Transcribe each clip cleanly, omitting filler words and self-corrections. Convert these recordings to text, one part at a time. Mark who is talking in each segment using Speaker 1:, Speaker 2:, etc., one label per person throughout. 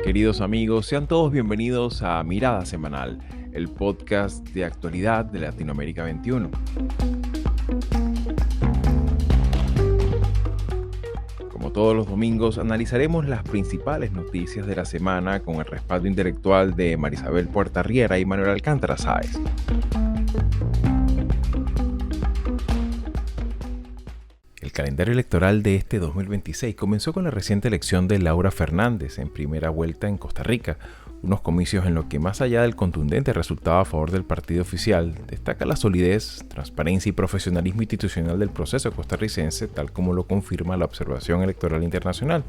Speaker 1: Queridos amigos, sean todos bienvenidos a Mirada Semanal, el podcast de actualidad de Latinoamérica 21. Como todos los domingos, analizaremos las principales noticias de la semana con el respaldo intelectual de Marisabel Puertarriera y Manuel Alcántara Sáez. El calendario electoral de este 2026 comenzó con la reciente elección de Laura Fernández en primera vuelta en Costa Rica, unos comicios en los que, más allá del contundente resultado a favor del partido oficial, destaca la solidez, transparencia y profesionalismo institucional del proceso costarricense, tal como lo confirma la observación electoral internacional.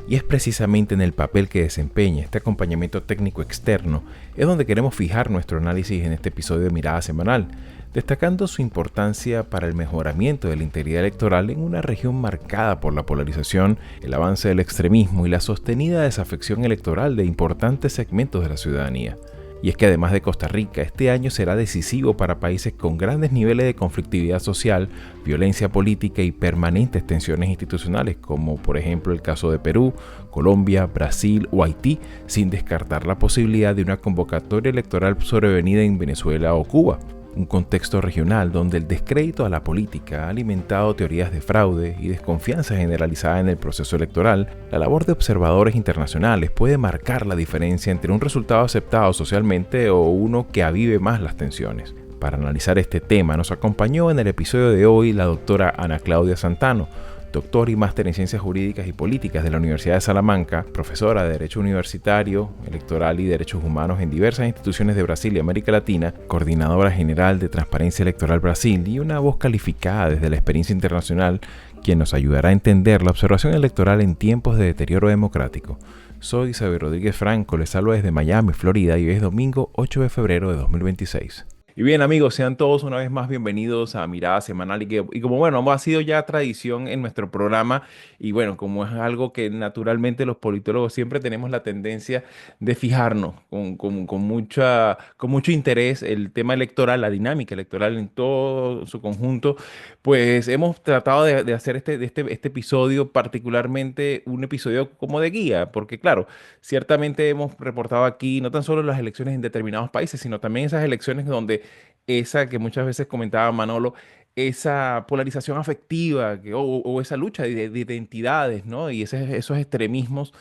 Speaker 1: Y es precisamente en el papel que desempeña este acompañamiento técnico externo es donde queremos fijar nuestro análisis en este episodio de Mirada Semanal, destacando su importancia para el mejoramiento de la integridad electoral en una región marcada por la polarización, el avance del extremismo y la sostenida desafección electoral de importantes segmentos de la ciudadanía. Y es que además de Costa Rica, este año será decisivo para países con grandes niveles de conflictividad social, violencia política y permanentes tensiones institucionales, como por ejemplo el caso de Perú, Colombia, Brasil o Haití, sin descartar la posibilidad de una convocatoria electoral sobrevenida en Venezuela o Cuba. Un contexto regional donde el descrédito a la política ha alimentado teorías de fraude y desconfianza generalizada en el proceso electoral, la labor de observadores internacionales puede marcar la diferencia entre un resultado aceptado socialmente o uno que avive más las tensiones. Para analizar este tema nos acompañó en el episodio de hoy la doctora Ana Claudia Santano, doctor y máster en Ciencias Jurídicas y Políticas de la Universidad de Salamanca, profesora de Derecho Universitario, Electoral y Derechos Humanos en diversas instituciones de Brasil y América Latina, coordinadora general de Transparencia Electoral Brasil y una voz calificada desde la experiencia internacional, quien nos ayudará a entender la observación electoral en tiempos de deterioro democrático. Soy Xavier Rodríguez Franco, les hablo desde Miami, Florida, y hoy es domingo 8 de febrero de 2026. Y bien, amigos, sean todos una vez más bienvenidos a Mirada Semanal y como bueno, ha sido ya tradición en nuestro programa y bueno, como es algo que naturalmente los politólogos siempre tenemos la tendencia de fijarnos con mucho interés el tema electoral, la dinámica electoral en todo su conjunto, pues hemos tratado de hacer este episodio particularmente un episodio como de guía, porque claro, ciertamente hemos reportado aquí no tan solo las elecciones en determinados países, sino también esas elecciones donde esa que muchas veces comentaba Manolo, esa polarización afectiva o esa lucha de identidades, ¿no? Y esos extremismos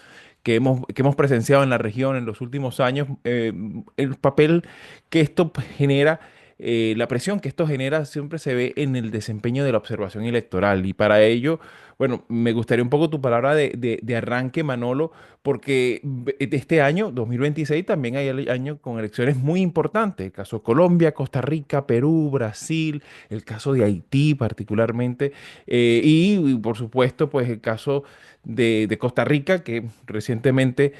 Speaker 1: que hemos presenciado en la región en los últimos años, el papel que esto genera, la presión que esto genera siempre se ve en el desempeño de la observación electoral. Y para ello, bueno, me gustaría un poco tu palabra de arranque, Manolo, porque de este año, 2026, también hay año con elecciones muy importantes. El caso de Colombia, Costa Rica, Perú, Brasil, el caso de Haití particularmente, y por supuesto, pues el caso de Costa Rica, que recientemente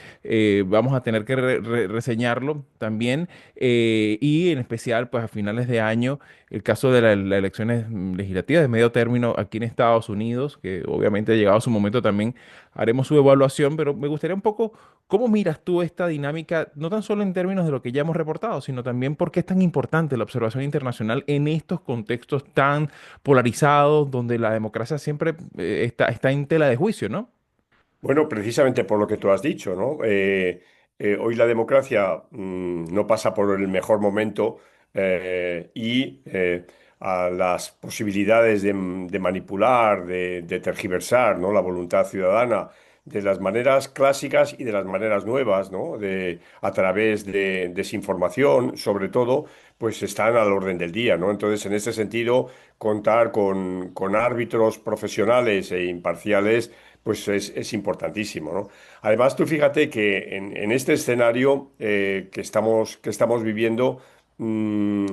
Speaker 1: vamos a tener que reseñarlo también, y en especial, pues a finales de año, el caso de las elecciones legislativas de medio término aquí en Estados Unidos, que obviamente ha llegado su momento también, haremos su evaluación, pero me gustaría un poco, ¿cómo miras tú esta dinámica, no tan solo en términos de lo que ya hemos reportado, sino también por qué es tan importante la observación internacional en estos contextos tan polarizados, donde la democracia siempre está en tela de juicio, ¿no?
Speaker 2: Bueno, precisamente por lo que tú has dicho, ¿no? Hoy la democracia no pasa por el mejor momento y a las posibilidades de manipular, de tergiversar, ¿no? La voluntad ciudadana de las maneras clásicas y de las maneras nuevas, ¿no? A través de desinformación, sobre todo, pues están al orden del día, ¿no? Entonces, en ese sentido, contar con árbitros profesionales e imparciales pues es importantísimo, ¿no? Además, tú fíjate que en este escenario que estamos viviendo, mm,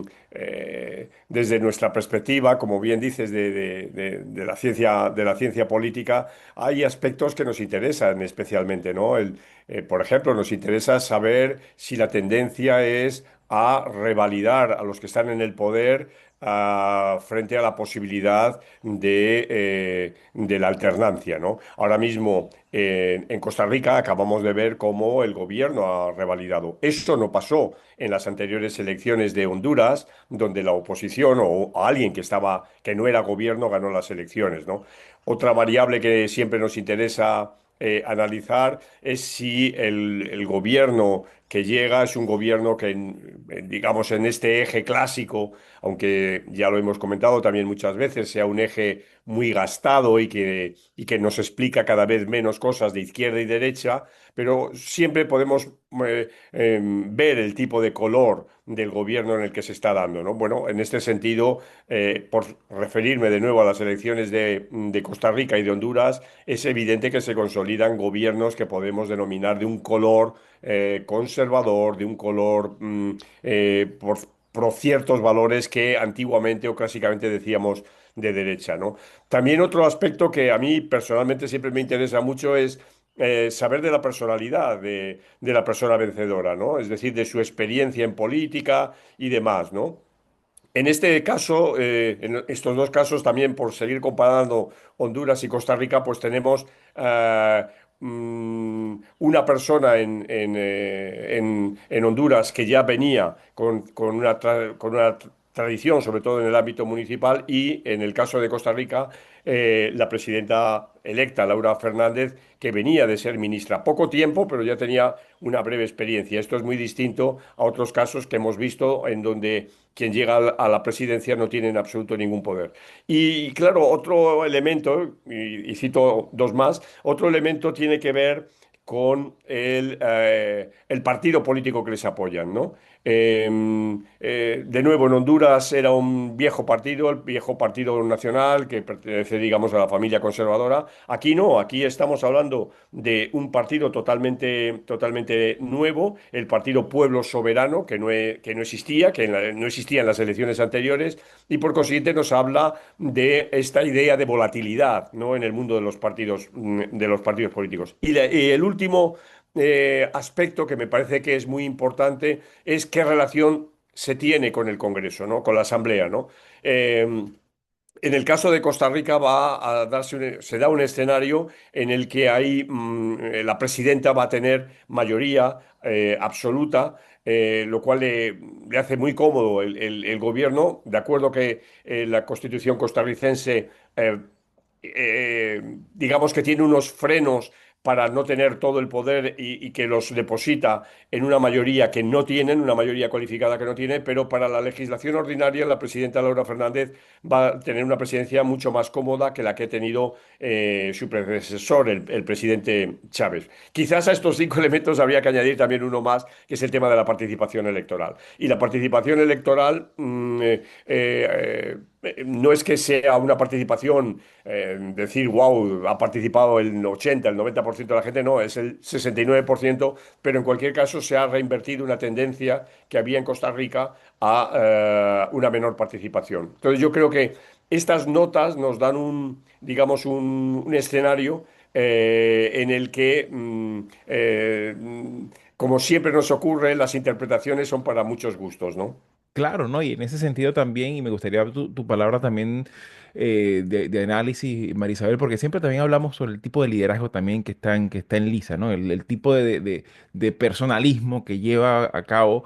Speaker 2: desde nuestra perspectiva, como bien dices, de la ciencia política, hay aspectos que nos interesan especialmente, ¿no? Por ejemplo, nos interesa saber si la tendencia es a revalidar a los que están en el poder frente a la posibilidad de la alternancia, ¿no? Ahora mismo en Costa Rica acabamos de ver cómo el gobierno ha revalidado. Esto no pasó en las anteriores elecciones de Honduras, donde la oposición o alguien que no era gobierno ganó las elecciones, ¿no? Otra variable que siempre nos interesa analizar es si el gobierno que llega es un gobierno que, digamos, en este eje clásico, aunque ya lo hemos comentado también muchas veces, sea un eje muy gastado y que nos explica cada vez menos cosas de izquierda y derecha, pero siempre podemos ver el tipo de color del gobierno en el que se está dando, ¿no? Bueno, en este sentido, por referirme de nuevo a las elecciones de Costa Rica y de Honduras, es evidente que se consolidan gobiernos que podemos denominar de un color conservador, de un color por ciertos valores que antiguamente o clásicamente decíamos de derecha, ¿no? También otro aspecto que a mí personalmente siempre me interesa mucho es saber de la personalidad de la persona vencedora, ¿no? Es decir, de su experiencia en política y demás, ¿no? En este caso, en estos dos casos también, por seguir comparando Honduras y Costa Rica, pues tenemos una persona en Honduras que ya venía con una tradición, sobre todo en el ámbito municipal, y en el caso de Costa Rica, la presidenta electa, Laura Fernández, que venía de ser ministra poco tiempo, pero ya tenía una breve experiencia. Esto es muy distinto a otros casos que hemos visto en donde quien llega a la presidencia no tiene en absoluto ningún poder. Y claro, otro elemento, y cito dos más, otro elemento tiene que ver con el partido político que les apoyan, ¿no? De nuevo, en Honduras era un viejo partido, el viejo Partido Nacional, que pertenece, digamos, a la familia conservadora. Aquí no, aquí estamos hablando de un partido totalmente nuevo, el Partido Pueblo Soberano, que no existía, no existía en las elecciones anteriores, y por consiguiente nos habla de esta idea de volatilidad, ¿no? En el mundo de los partidos políticos. Y el último aspecto que me parece que es muy importante es qué relación se tiene con el Congreso, ¿no? Con la Asamblea, ¿no? En el caso de Costa Rica se da un escenario en el que la presidenta va a tener mayoría absoluta, lo cual le hace muy cómodo el gobierno, de acuerdo que la Constitución costarricense, eh, digamos que tiene unos frenos para no tener todo el poder y que los deposita en una mayoría que no tienen, una mayoría cualificada que no tiene, pero para la legislación ordinaria la presidenta Laura Fernández va a tener una presidencia mucho más cómoda que la que ha tenido su predecesor, el presidente Chávez. Quizás a estos cinco elementos habría que añadir también uno más, que es el tema de la participación electoral. Y la participación electoral no es que sea una participación, decir, wow, ha participado el 80, el 90% de la gente, no, es el 69%, pero en cualquier caso se ha reinvertido una tendencia que había en Costa Rica a una menor participación. Entonces yo creo que estas notas nos dan digamos, un escenario en el que, como siempre nos ocurre, las interpretaciones son para muchos gustos, ¿no?
Speaker 1: Claro, ¿no? Y en ese sentido también, y me gustaría tu palabra también de análisis, Marisabel, porque siempre también hablamos sobre el tipo de liderazgo también que está en lisa, ¿no? El tipo de personalismo que lleva a cabo,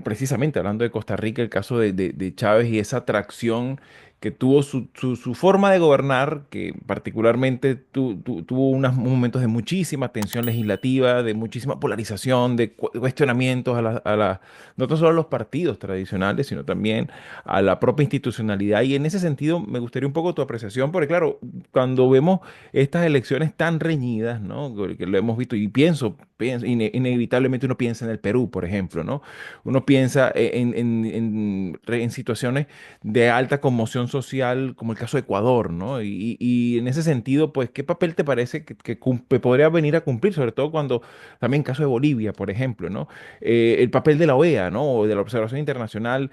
Speaker 1: precisamente hablando de Costa Rica, el caso de Chávez y esa atracción que tuvo su forma de gobernar, que particularmente tuvo unos momentos de muchísima tensión legislativa, de muchísima polarización, de cuestionamientos no tan solo a los partidos tradicionales, sino también a la propia institucionalidad. Y en ese sentido me gustaría un poco tu apreciación, porque claro, cuando vemos estas elecciones tan reñidas, ¿no? Que lo hemos visto y inevitablemente uno piensa en el Perú, por ejemplo, ¿no? Uno piensa en situaciones de alta conmoción social, como el caso de Ecuador, ¿no? Y en ese sentido, pues, ¿qué papel te parece que podría venir a cumplir, sobre todo cuando, también caso de Bolivia, por ejemplo, ¿no? El papel de la OEA, ¿no? O de la observación internacional.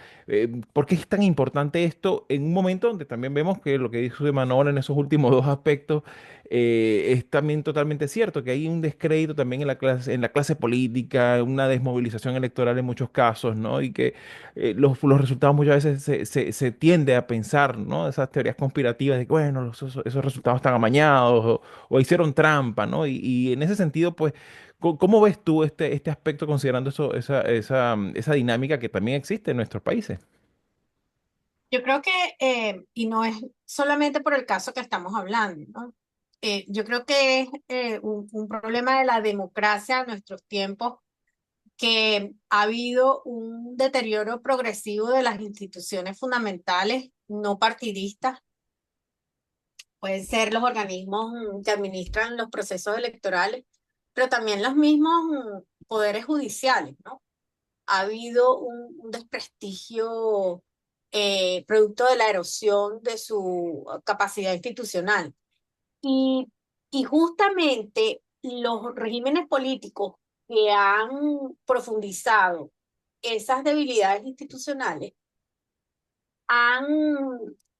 Speaker 1: ¿Por qué es tan importante esto en un momento donde también vemos que lo que dijo Manuel en esos últimos dos aspectos es también totalmente cierto, que hay un descrédito también en la clase política, una desmovilización electoral en muchos casos, ¿no? Y que los resultados muchas veces se tiende a pensar, ¿no? Esas teorías conspirativas de que, bueno, esos resultados están amañados o hicieron trampa, ¿no? Y en ese sentido, pues, ¿cómo ves tú este aspecto considerando esa dinámica que también existe en nuestros países?
Speaker 3: Yo creo que, y no es solamente por el caso que estamos hablando, ¿no? yo creo que es un problema de la democracia en nuestros tiempos, que ha habido un deterioro progresivo de las instituciones fundamentales no partidistas. Pueden ser los organismos que administran los procesos electorales, pero también los mismos poderes judiciales, ¿no? Ha habido un desprestigio producto de la erosión de su capacidad institucional. Y, y justamente los regímenes políticos que han profundizado esas debilidades institucionales han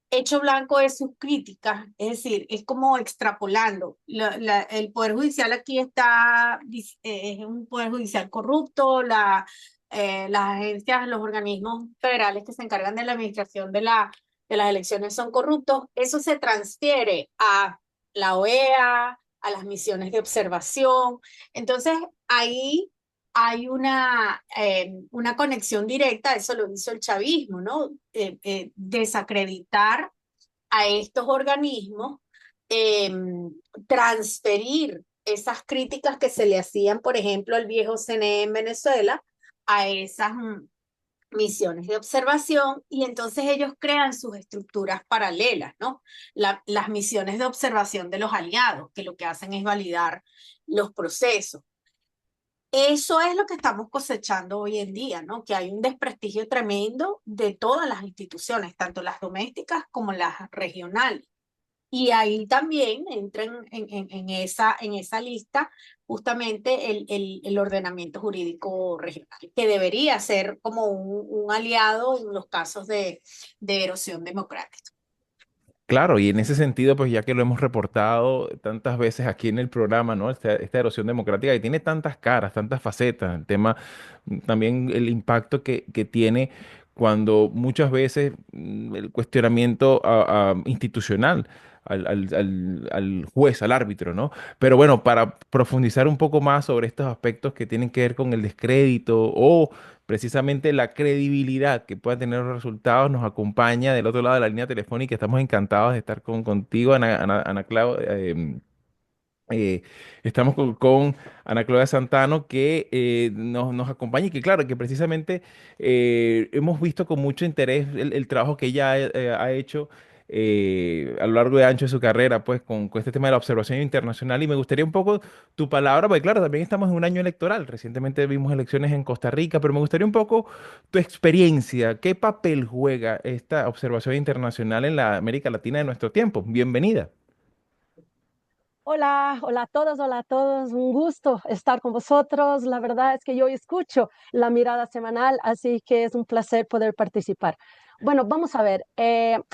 Speaker 3: hecho blanco de sus críticas, es decir, es como extrapolando. El Poder Judicial aquí es un Poder Judicial corrupto, las agencias, los organismos federales que se encargan de la administración de las elecciones son corruptos. Eso se transfiere a la OEA, a las misiones de observación. Entonces, ahí hay una conexión directa, eso lo hizo el chavismo, ¿no? Desacreditar a estos organismos, eh, transferir esas críticas que se le hacían, por ejemplo, al viejo CNE en Venezuela, a esas misiones de observación, y entonces ellos crean sus estructuras paralelas, ¿no? Las misiones de observación de los aliados, que lo que hacen es validar los procesos. Eso es lo que estamos cosechando hoy en día, ¿no? Que hay un desprestigio tremendo de todas las instituciones, tanto las domésticas como las regionales. Y ahí también entran en esa lista justamente el ordenamiento jurídico regional, que debería ser como un aliado en los casos de erosión democrática.
Speaker 1: Claro, y en ese sentido, pues ya que lo hemos reportado tantas veces aquí en el programa, ¿no? Esta erosión democrática que tiene tantas caras, tantas facetas, el tema, también el impacto que tiene cuando muchas veces el cuestionamiento institucional al juez, al árbitro, ¿no? Pero bueno, para profundizar un poco más sobre estos aspectos que tienen que ver con el descrédito o precisamente la credibilidad que puedan tener los resultados, nos acompaña del otro lado de la línea telefónica. Estamos encantados de estar contigo, Ana Clau. Estamos con Ana Claudia Santano, que nos acompaña y que claro, que precisamente hemos visto con mucho interés el trabajo que ella ha hecho a lo largo y ancho de su carrera, pues con este tema de la observación internacional. Y me gustaría un poco tu palabra, porque claro, también estamos en un año electoral. Recientemente vimos elecciones en Costa Rica, pero me gustaría un poco tu experiencia. ¿Qué papel juega esta observación internacional en la América Latina de nuestro tiempo? Bienvenida.
Speaker 4: Hola, hola a todos, un gusto estar con vosotros. La verdad es que yo escucho la mirada semanal, así que es un placer poder participar. Bueno, vamos a ver,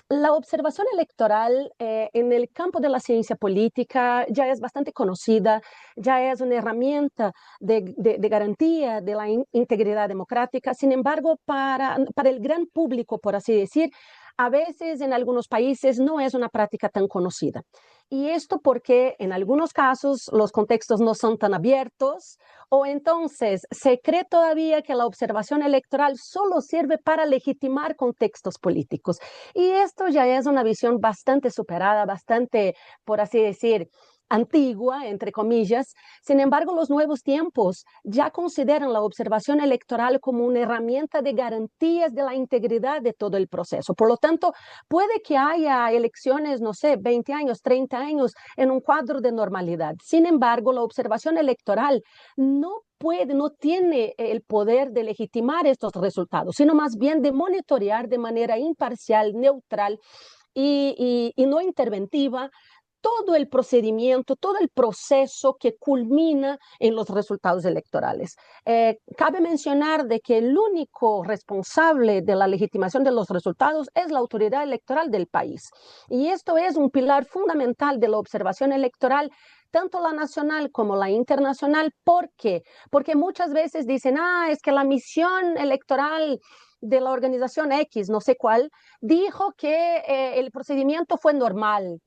Speaker 4: la observación electoral en el campo de la ciencia política ya es bastante conocida, ya es una herramienta de garantía de la integridad democrática. Sin embargo, para el gran público, por así decir, a veces en algunos países no es una práctica tan conocida. Y esto porque en algunos casos los contextos no son tan abiertos o entonces se cree todavía que la observación electoral solo sirve para legitimar contextos políticos. Y esto ya es una visión bastante superada, bastante, por así decir, antigua, entre comillas. Sin embargo, los nuevos tiempos ya consideran la observación electoral como una herramienta de garantías de la integridad de todo el proceso. Por lo tanto, puede que haya elecciones, no sé, 20 años, 30 años en un cuadro de normalidad. Sin embargo, la observación electoral no tiene el poder de legitimar estos resultados, sino más bien de monitorear de manera imparcial, neutral y no interventiva todo el procedimiento, todo el proceso que culmina en los resultados electorales. Cabe mencionar de que el único responsable de la legitimación de los resultados es la autoridad electoral del país. Y esto es un pilar fundamental de la observación electoral, tanto la nacional como la internacional. ¿Por qué? Porque muchas veces dicen, es que la misión electoral de la organización X, no sé cuál, dijo que el procedimiento fue normal,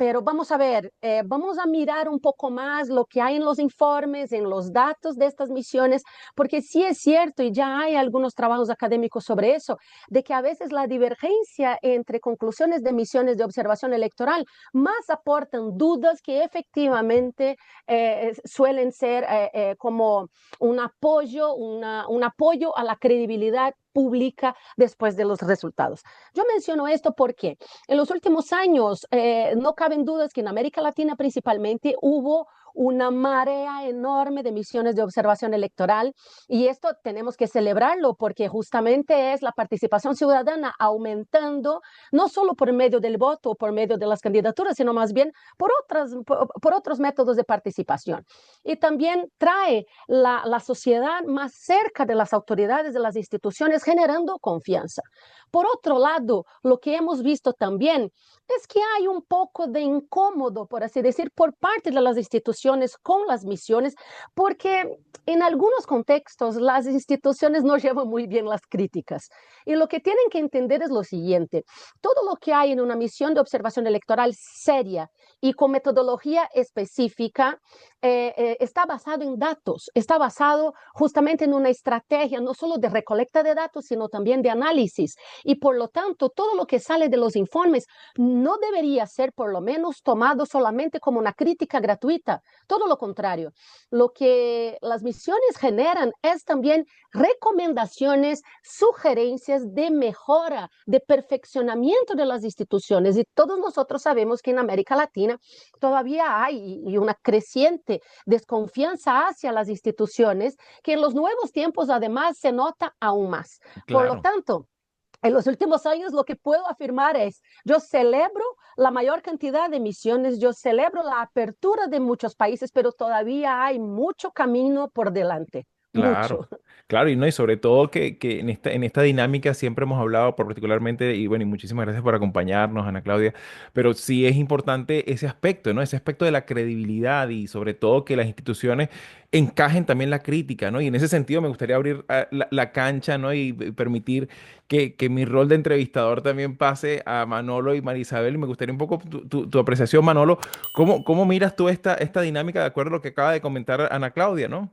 Speaker 4: pero vamos a ver, vamos a mirar un poco más lo que hay en los informes, en los datos de estas misiones, porque sí es cierto, y ya hay algunos trabajos académicos sobre eso, de que a veces la divergencia entre conclusiones de misiones de observación electoral más aportan dudas que efectivamente suelen ser como un apoyo a la credibilidad pública después de los resultados. Yo menciono esto porque en los últimos años no caben dudas que en América Latina principalmente hubo una marea enorme de misiones de observación electoral y esto tenemos que celebrarlo porque justamente es la participación ciudadana aumentando no solo por medio del voto o por medio de las candidaturas, sino más bien por otros métodos de participación. Y también trae la sociedad más cerca de las autoridades, de las instituciones, generando confianza. Por otro lado, lo que hemos visto también es que hay un poco de incómodo, por así decir, por parte de las instituciones con las misiones, porque en algunos contextos las instituciones no llevan muy bien las críticas. Y lo que tienen que entender es lo siguiente, todo lo que hay en una misión de observación electoral seria y con metodología específica está basado en datos, está basado justamente en una estrategia no solo de recolecta de datos, sino también de análisis. Y por lo tanto, todo lo que sale de los informes no debería ser por lo menos tomado solamente como una crítica gratuita. Todo lo contrario, lo que las misiones generan es también recomendaciones, sugerencias de mejora, de perfeccionamiento de las instituciones. Y todos nosotros sabemos que en América Latina todavía hay una creciente desconfianza hacia las instituciones que en los nuevos tiempos además se nota aún más. Por lo
Speaker 1: Claro.
Speaker 4: tanto, en los últimos años lo que puedo afirmar es, yo celebro la mayor cantidad de misiones, yo celebro la apertura de muchos países, pero todavía hay mucho camino por delante,
Speaker 1: Claro,
Speaker 4: mucho.
Speaker 1: claro, y no, y sobre todo que en esta dinámica siempre hemos hablado particularmente, y bueno, y muchísimas gracias por acompañarnos, Ana Claudia, pero sí es importante ese aspecto, ¿no? Ese aspecto de la credibilidad y sobre todo que las instituciones encajen también la crítica, ¿no? Y en ese sentido me gustaría abrir la cancha, ¿no? Y permitir que mi rol de entrevistador también pase a Manolo y Marisabel, y me gustaría un poco tu apreciación, Manolo, ¿cómo miras tú esta dinámica de acuerdo a lo que acaba de comentar Ana Claudia, ¿no?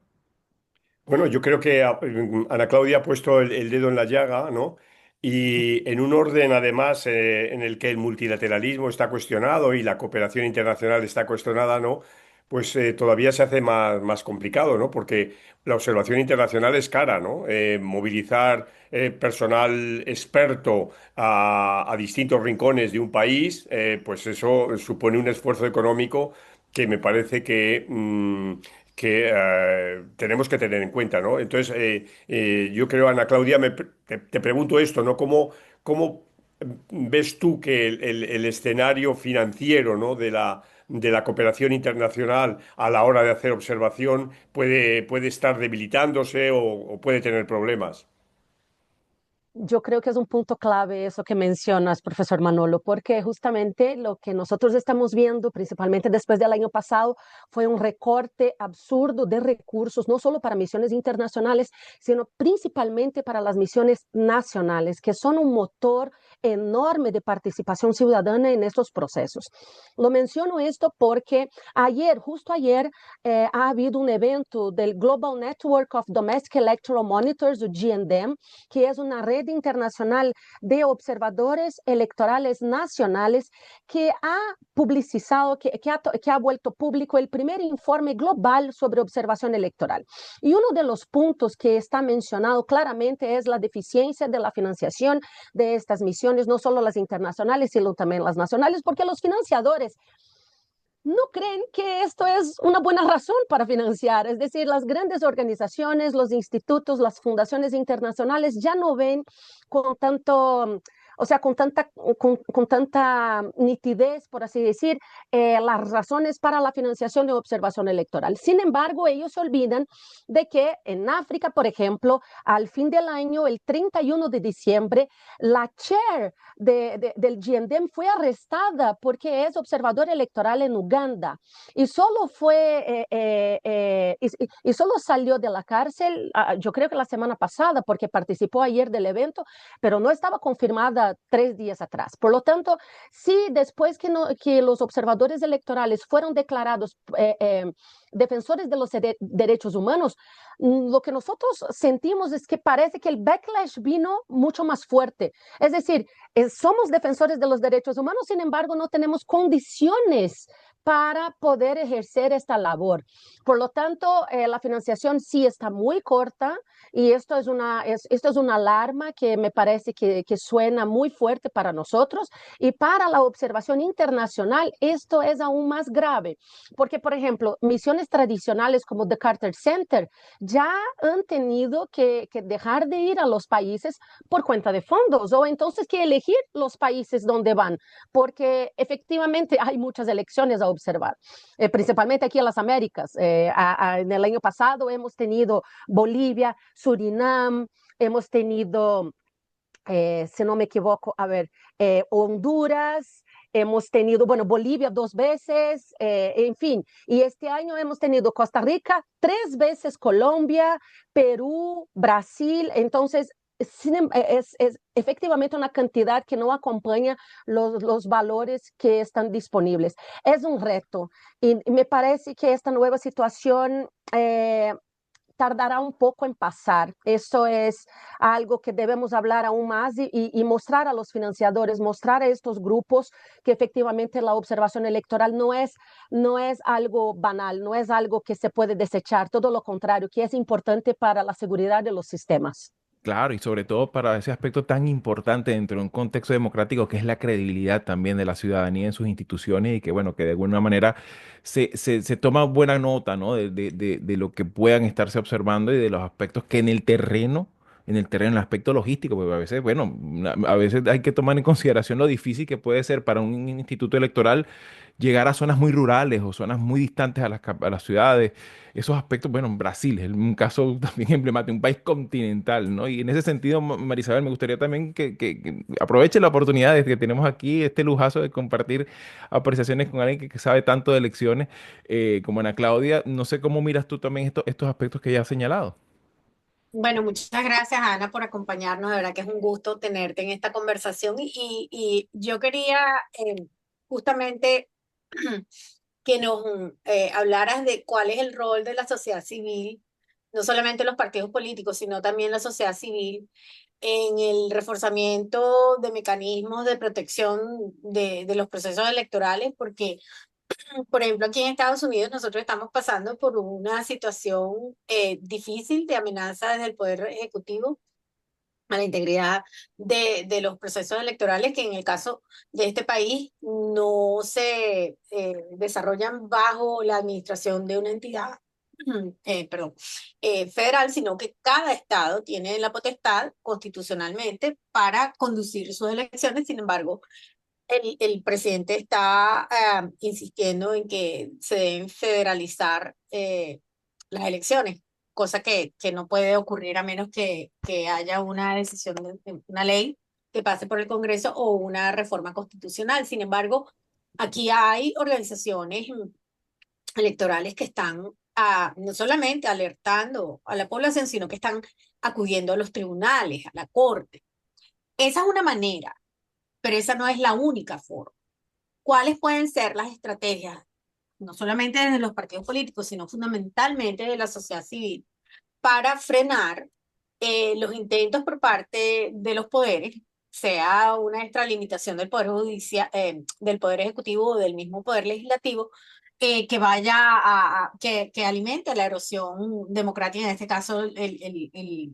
Speaker 2: Bueno, yo creo que Ana Claudia ha puesto el dedo en la llaga, ¿no? Y en un orden, además, en el que el multilateralismo está cuestionado y la cooperación internacional está cuestionada, ¿no? Pues todavía se hace más complicado, ¿no? Porque la observación internacional es cara, ¿no? Movilizar personal experto a distintos rincones de un país, pues eso supone un esfuerzo económico que me parece que tenemos que tener en cuenta, ¿no? Entonces, yo creo, Ana Claudia, te pregunto esto, ¿no? ¿Cómo ves tú que el escenario financiero, ¿no? de la cooperación internacional a la hora de hacer observación puede estar debilitándose o puede tener problemas?
Speaker 4: Yo creo que es un punto clave eso que mencionas, profesor Manolo, porque justamente lo que nosotros estamos viendo, principalmente después del año pasado, fue un recorte absurdo de recursos, no solo para misiones internacionales, sino principalmente para las misiones nacionales, que son un motor enorme de participación ciudadana en estos procesos. Lo menciono esto porque justo ayer, ha habido un evento del Global Network of Domestic Electoral Monitors, o GNDM, que es una red internacional de observadores electorales nacionales que ha publicizado, que ha vuelto público el primer informe global sobre observación electoral. Y uno de los puntos que está mencionado claramente es la deficiencia de la financiación de estas misiones, no solo las internacionales, sino también las nacionales, porque los financiadores no creen que esto es una buena razón para financiar. Es decir, las grandes organizaciones, los institutos, las fundaciones internacionales ya no ven con tanto, o sea, con tanta nitidez, por así decir, las razones para la financiación de observación electoral. Sin embargo, ellos se olvidan de que en África, por ejemplo, al fin del año, el 31 de diciembre, la chair del GNDM fue arrestada porque es observadora electoral en Uganda y solo y solo salió de la cárcel, yo creo que la semana pasada, porque participó ayer del evento, pero no estaba confirmada hasta 3 días atrás. Por lo tanto, sí, después que los observadores electorales fueron declarados defensores de los derechos humanos, lo que nosotros sentimos es que parece que el backlash vino mucho más fuerte. Es decir, somos defensores de los derechos humanos, sin embargo, no tenemos condiciones para poder ejercer esta labor. Por lo tanto, la financiación sí está muy corta y esto es una alarma que me parece que suena muy fuerte para nosotros, y para la observación internacional esto es aún más grave, porque, por ejemplo, misiones tradicionales como The Carter Center ya han tenido que dejar de ir a los países por cuenta de fondos, o entonces que elegir los países donde van, porque efectivamente hay muchas elecciones a observar, principalmente aquí en las Américas. En el año pasado hemos tenido Bolivia, Surinam, hemos tenido, si no me equivoco, Honduras, hemos tenido, bueno, Bolivia 2 veces, en fin, y este año hemos tenido Costa Rica 3 veces, Colombia, Perú, Brasil. Entonces, es efectivamente una cantidad que no acompaña los valores que están disponibles. Es un reto y me parece que esta nueva situación tardará un poco en pasar. Eso es algo que debemos hablar aún más y mostrar a los financiadores, mostrar a estos grupos que efectivamente la observación electoral no es algo banal, no es algo que se puede desechar, todo lo contrario, que es importante para la seguridad de los sistemas.
Speaker 1: Claro, y sobre todo para ese aspecto tan importante dentro de un contexto democrático que es la credibilidad también de la ciudadanía en sus instituciones, y que, bueno, que de alguna manera se toma buena nota, ¿no? De lo que puedan estarse observando y de los aspectos que en el aspecto logístico, porque a veces, bueno, a veces hay que tomar en consideración lo difícil que puede ser para un instituto electoral llegar a zonas muy rurales o zonas muy distantes a las ciudades. Esos aspectos, bueno, Brasil es un caso también emblemático, un país continental, ¿no? Y en ese sentido, Marisabel, me gustaría también que aproveche la oportunidad de que tenemos aquí este lujazo de compartir apreciaciones con alguien que sabe tanto de elecciones, como Ana Claudia. No sé cómo miras tú también estos aspectos que ya has señalado.
Speaker 3: Bueno, muchas gracias, Ana, por acompañarnos. De verdad que es un gusto tenerte en esta conversación y yo quería justamente que nos hablaras de cuál es el rol de la sociedad civil, no solamente los partidos políticos, sino también la sociedad civil en el reforzamiento de mecanismos de protección de los procesos electorales, porque, por ejemplo, aquí en Estados Unidos nosotros estamos pasando por una situación difícil de amenaza desde el Poder Ejecutivo a la integridad de los procesos electorales, que en el caso de este país no se desarrollan bajo la administración de una entidad, perdón, federal, sino que cada estado tiene la potestad constitucionalmente para conducir sus elecciones. Sin embargo, el presidente está insistiendo en que se deben federalizar las elecciones, cosa que no puede ocurrir a menos que haya una decisión, una ley que pase por el Congreso o una reforma constitucional. Sin embargo, aquí hay organizaciones electorales que están no solamente alertando a la población, sino que están acudiendo a los tribunales, a la corte. Esa es una manera, pero esa no es la única forma. ¿Cuáles pueden ser las estrategias, no solamente desde los partidos políticos, sino fundamentalmente de la sociedad civil, para frenar los intentos por parte de los poderes, sea una extralimitación del poder judicial, del poder ejecutivo o del mismo poder legislativo, que vaya que alimente la erosión democrática, en este caso el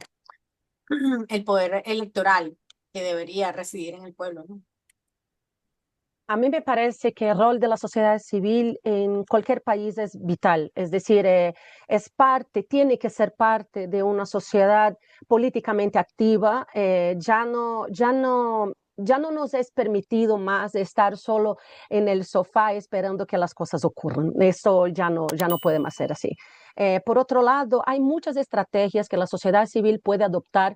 Speaker 3: poder electoral que debería residir en el pueblo, ¿no?
Speaker 4: A mí me parece que el rol de la sociedad civil en cualquier país es vital, es decir, tiene que ser parte de una sociedad políticamente activa. Ya no nos es permitido más estar solo en el sofá esperando que las cosas ocurran. Eso ya no puede más ser así. Por otro lado, hay muchas estrategias que la sociedad civil puede adoptar,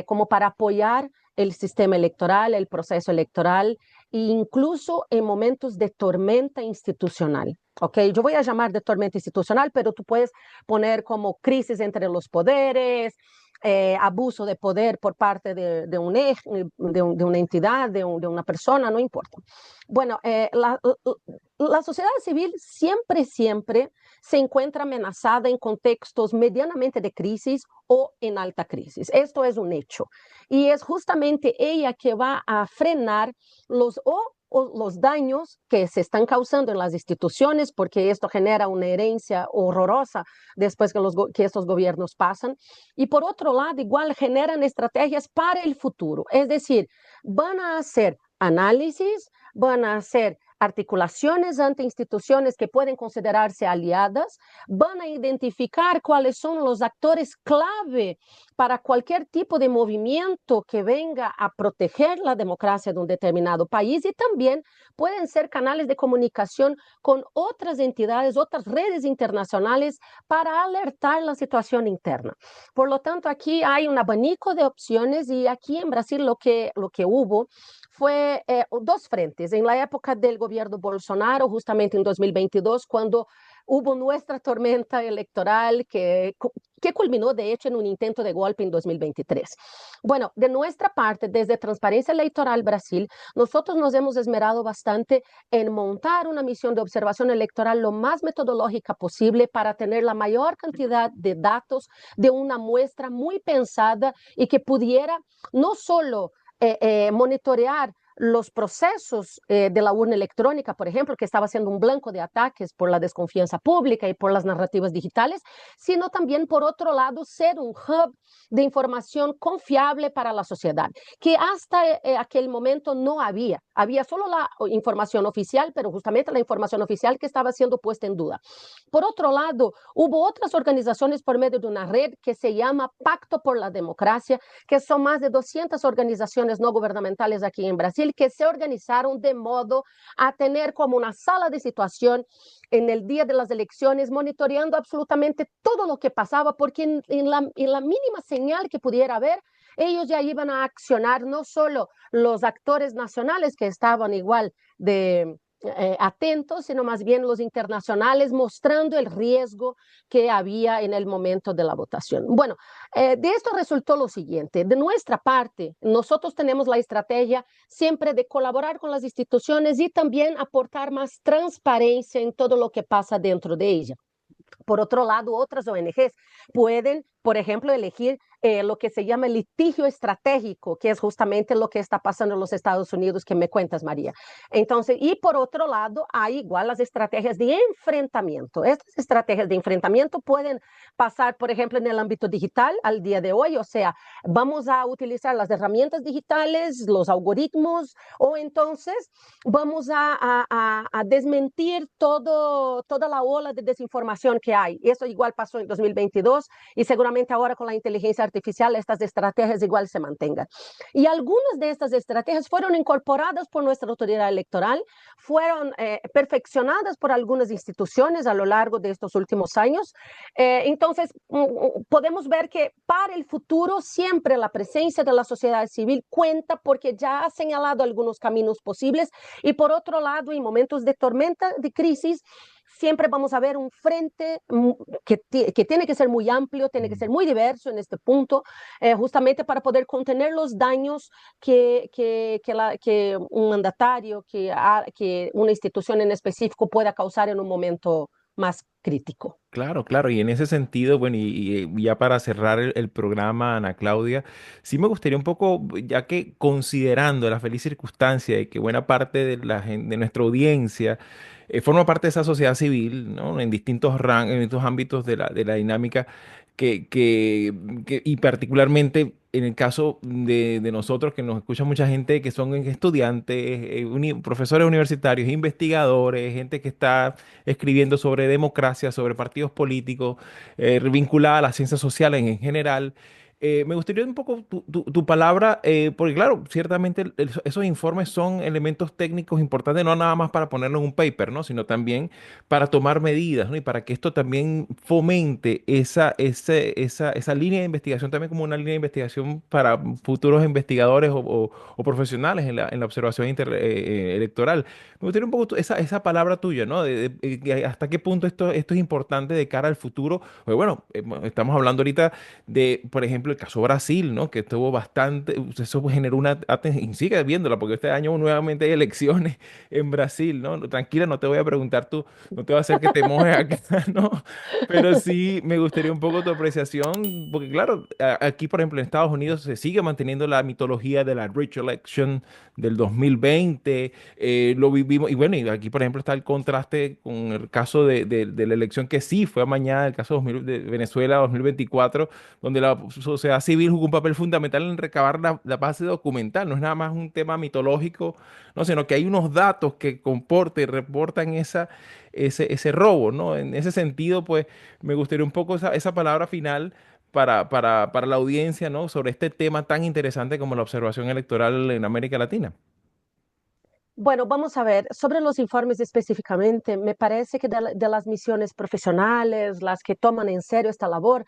Speaker 4: como para apoyar el sistema electoral, el proceso electoral, e incluso en momentos de tormenta institucional. Okay, yo voy a llamar de tormenta institucional, pero tú puedes poner como crisis entre los poderes, abuso de poder por parte de un de una entidad, de una persona, no importa. Bueno, la sociedad civil siempre se encuentra amenazada en contextos medianamente de crisis o en alta crisis. Esto es un hecho. Y es justamente ella que va a frenar o los daños que se están causando en las instituciones, porque esto genera una herencia horrorosa después que estos gobiernos pasan. Y por otro lado, igual generan estrategias para el futuro. Es decir, van a hacer análisis, van a hacer articulaciones ante instituciones que pueden considerarse aliadas, van a identificar cuáles son los actores clave para cualquier tipo de movimiento que venga a proteger la democracia de un determinado país, y también pueden ser canales de comunicación con otras entidades, otras redes internacionales para alertar la situación interna. Por lo tanto, aquí hay un abanico de opciones, y aquí en Brasil lo que hubo fue dos frentes. En la época del gobierno Bolsonaro, justamente en 2022, cuando hubo nuestra tormenta electoral que culminó, de hecho, en un intento de golpe en 2023. Bueno, de nuestra parte, desde Transparencia Electoral Brasil, nosotros nos hemos esmerado bastante en montar una misión de observación electoral lo más metodológica posible para tener la mayor cantidad de datos de una muestra muy pensada y que pudiera no solo monitorear los procesos de la urna electrónica, por ejemplo, que estaba siendo un blanco de ataques por la desconfianza pública y por las narrativas digitales, sino también, por otro lado, ser un hub de información confiable para la sociedad, que hasta aquel momento no había. Había solo la información oficial, pero justamente la información oficial que estaba siendo puesta en duda. Por otro lado, hubo otras organizaciones por medio de una red que se llama Pacto por la Democracia, que son más de 200 organizaciones no gubernamentales aquí en Brasil, que se organizaron de modo a tener como una sala de situación en el día de las elecciones, monitoreando absolutamente todo lo que pasaba, porque en la mínima señal que pudiera haber, ellos ya iban a accionar, no solo los actores nacionales que estaban igual de atentos, sino más bien los internacionales, mostrando el riesgo que había en el momento de la votación. Bueno, de esto resultó lo siguiente: de nuestra parte, nosotros tenemos la estrategia siempre de colaborar con las instituciones y también aportar más transparencia en todo lo que pasa dentro de ella. Por otro lado, otras ONGs pueden, por ejemplo, elegir lo que se llama litigio estratégico, que es justamente lo que está pasando en los Estados Unidos, que me cuentas, María. Entonces, y por otro lado, hay igual las estrategias de enfrentamiento. Estas estrategias de enfrentamiento pueden pasar, por ejemplo, en el ámbito digital al día de hoy, o sea, vamos a utilizar las herramientas digitales, los algoritmos, o entonces vamos a desmentir toda la ola de desinformación que hay. Eso igual pasó en 2022 y seguramente ahora con la inteligencia artificial estas estrategias igual se mantengan. Y algunas de estas estrategias fueron incorporadas por nuestra autoridad electoral, fueron perfeccionadas por algunas instituciones a lo largo de estos últimos años. Entonces, podemos ver que para el futuro siempre la presencia de la sociedad civil cuenta, porque ya ha señalado algunos caminos posibles, y por otro lado, en momentos de tormenta, de crisis, siempre vamos a ver un frente que tiene que ser muy amplio, tiene que ser muy diverso en este punto, justamente para poder contener los daños que un mandatario, que una institución en específico pueda causar en un momento más crítico.
Speaker 1: Claro, claro, y en ese sentido, bueno, y ya para cerrar el programa, Ana Claudia, sí me gustaría un poco, ya que considerando la feliz circunstancia de que buena parte de de nuestra audiencia forma parte de esa sociedad civil, ¿no? En en distintos ámbitos de de la dinámica, y particularmente en el caso de nosotros, que nos escucha mucha gente que son estudiantes, profesores universitarios, investigadores, gente que está escribiendo sobre democracia, sobre partidos políticos, vinculada a las ciencias sociales en general. Me gustaría un poco tu palabra, porque claro, ciertamente esos informes son elementos técnicos importantes, no nada más para ponerlo en un paper, ¿no? Sino también para tomar medidas, ¿no? Y para que esto también fomente esa línea de investigación, también como una línea de investigación para futuros investigadores o profesionales en en la observación electoral. Me gustaría un poco esa palabra tuya, ¿no? Hasta qué punto esto es importante de cara al futuro. Pues bueno, estamos hablando ahorita de, por ejemplo, ejemplo, el caso Brasil, ¿no? Que estuvo bastante, eso generó una atención, y sigue viéndola, porque este año nuevamente hay elecciones en Brasil, ¿no? Tranquila, no te voy a preguntar tú, no te voy a hacer que te mojes acá, ¿no? Pero sí me gustaría un poco tu apreciación, porque claro, aquí, por ejemplo, en Estados Unidos se sigue manteniendo la mitología de la rich election del 2020, lo vivimos, y bueno, y aquí, por ejemplo, está el contraste con el caso de la elección que sí fue mañana, el caso 2000 de Venezuela 2024, donde la sociedad civil jugó un papel fundamental en recabar la base documental. No es nada más un tema mitológico, no, sino que hay unos datos que comportan y reportan ese robo, ¿no? En ese sentido, pues me gustaría un poco esa palabra final para la audiencia, ¿no? Sobre este tema tan interesante como la observación electoral en América Latina.
Speaker 4: Bueno, vamos a ver, sobre los informes específicamente, me parece que de las misiones profesionales, las que toman en serio esta labor,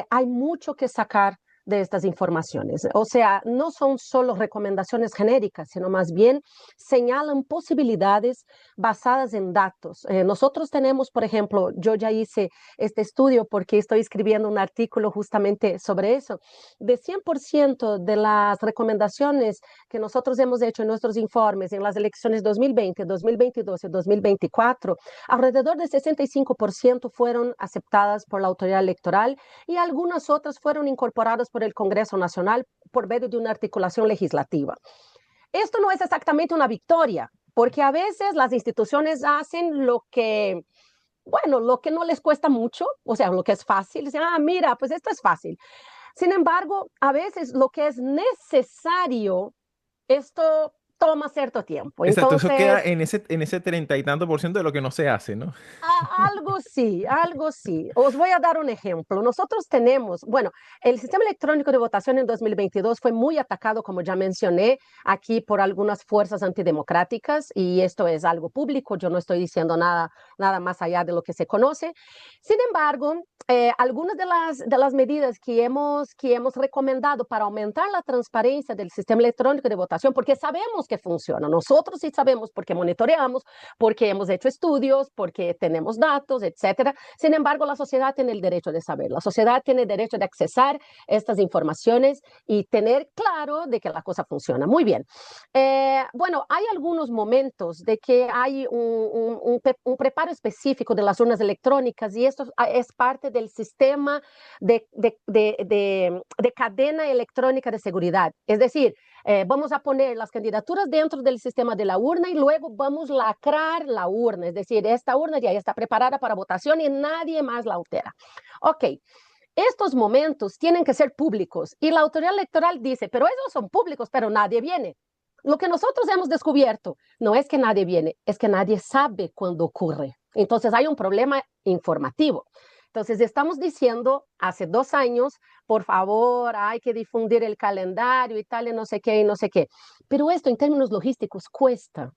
Speaker 4: hay mucho que sacar de estas informaciones. O sea, no son solo recomendaciones genéricas, sino más bien señalan posibilidades basadas en datos. Nosotros tenemos, por ejemplo, yo ya hice este estudio porque estoy escribiendo un artículo justamente sobre eso. De 100% de las recomendaciones que nosotros hemos hecho en nuestros informes en las elecciones 2020, 2022 y 2024, alrededor de 65% fueron aceptadas por la autoridad electoral y algunas otras fueron incorporadas por el Congreso Nacional por medio de una articulación legislativa. Esto no es exactamente una victoria, porque a veces las instituciones hacen lo que, bueno, lo que no les cuesta mucho, o sea, lo que es fácil, dicen, ah, mira, pues esto es fácil. Sin embargo, a veces lo que es necesario, esto toma cierto tiempo.
Speaker 1: Exacto, eso queda
Speaker 4: Entonces,
Speaker 1: en ese 30 y tanto por ciento de lo que no se hace, ¿no?
Speaker 4: algo sí, algo sí. Os voy a dar un ejemplo. Nosotros tenemos, bueno, el sistema electrónico de votación en 2022 fue muy atacado, como ya mencioné, aquí por algunas fuerzas antidemocráticas y esto es algo público. Yo no estoy diciendo nada más allá de lo que se conoce. Sin embargo, algunas de las medidas que hemos recomendado para aumentar la transparencia del sistema electrónico de votación, porque sabemos que funciona, nosotros sí sabemos porque monitoreamos, porque hemos hecho estudios, porque tenemos datos, etcétera. Sin embargo, la sociedad tiene el derecho de saber, la sociedad tiene el derecho de accesar estas informaciones y tener claro de que la cosa funciona. Muy bien. Bueno, hay algunos momentos de que hay un preparo específico de las urnas electrónicas y esto es parte del sistema de cadena electrónica de seguridad. Es decir, vamos a poner las candidaturas dentro del sistema de la urna y luego vamos a lacrar la urna, es decir, esta urna ya está preparada para votación y nadie más la altera. Ok, estos momentos tienen que ser públicos y la autoridad electoral dice, pero esos son públicos, pero nadie viene. Lo que nosotros hemos descubierto no es que nadie viene, es que nadie sabe cuándo ocurre. Entonces hay un problema informativo. Entonces estamos diciendo hace 2 años, por favor, hay que difundir el calendario y tal, y no sé qué, y no sé qué. Pero esto en términos logísticos cuesta,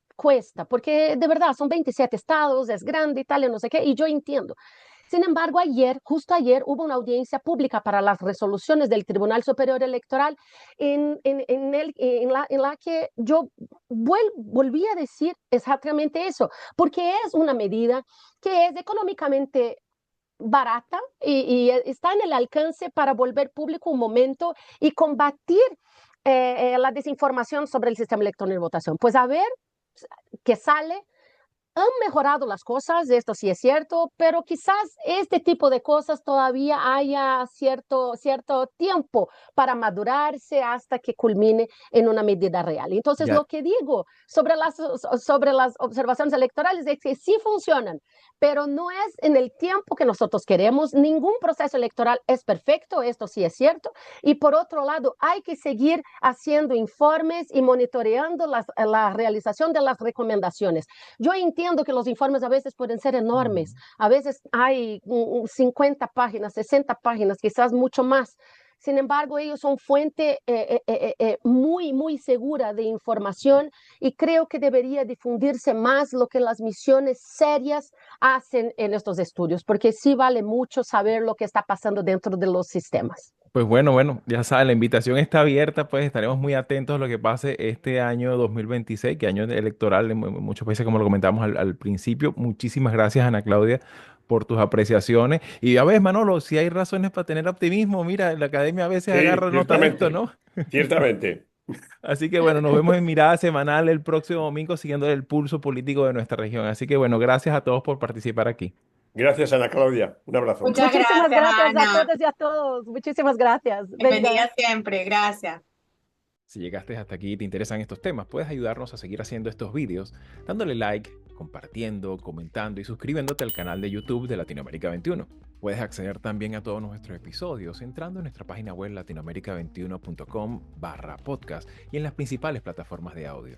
Speaker 4: porque de verdad son 27 estados, es grande y tal, y no sé qué, y yo entiendo. Sin embargo, justo ayer, hubo una audiencia pública para las resoluciones del Tribunal Superior Electoral en la que yo volví a decir exactamente eso, porque es una medida que es económicamente barata y está en el alcance para volver público un momento y combatir la desinformación sobre el sistema electrónico de votación. Pues a ver qué sale. Han mejorado las cosas, esto sí es cierto, pero quizás este tipo de cosas todavía haya cierto tiempo para madurarse hasta que culmine en una medida real. Entonces,
Speaker 1: Ya,
Speaker 4: lo que digo sobre las observaciones electorales es que sí funcionan, pero no es en el tiempo que nosotros queremos. Ningún proceso electoral es perfecto, esto sí es cierto. Y por otro lado, hay que seguir haciendo informes y monitoreando la realización de las recomendaciones. Yo entiendo que los informes a veces pueden ser enormes, a veces hay 50 páginas, 60 páginas, quizás mucho más. Sin embargo, ellos son fuente muy segura de información y creo que debería difundirse más lo que las misiones serias hacen en estos estudios, porque sí vale mucho saber lo que está pasando dentro de los sistemas.
Speaker 1: pues bueno, ya sabes, la invitación está abierta, pues estaremos muy atentos a lo que pase este año 2026, que año electoral en muchos países, como lo comentamos al principio. Muchísimas gracias, Ana Claudia, por tus apreciaciones. Y a veces, Manolo, si hay razones para tener optimismo, mira, la academia a veces
Speaker 2: Sí,
Speaker 1: agarra nota de esto,
Speaker 2: ciertamente,
Speaker 1: ¿no?
Speaker 2: ciertamente.
Speaker 1: Así que bueno, nos vemos en Mirada Semanal el próximo domingo siguiendo el pulso político de nuestra región. Así que bueno, gracias a todos por participar aquí.
Speaker 2: Gracias, Ana Claudia. Un abrazo.
Speaker 3: Muchas
Speaker 4: Muchísimas
Speaker 3: gracias,
Speaker 4: gracias a
Speaker 3: Ana.
Speaker 4: todos y a todos. Muchísimas gracias. Venga.
Speaker 3: Bienvenida siempre. Gracias.
Speaker 1: Si llegaste hasta aquí y te interesan estos temas, puedes ayudarnos a seguir haciendo estos vídeos dándole like, compartiendo, comentando y suscribiéndote al canal de YouTube de Latinoamérica 21. Puedes acceder también a todos nuestros episodios entrando en nuestra página web latinoamerica21.com/podcast y en las principales plataformas de audio.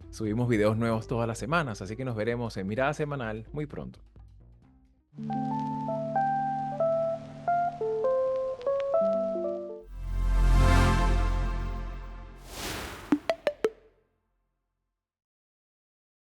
Speaker 1: Subimos videos nuevos todas las semanas, así que nos veremos en Mirada Semanal muy pronto.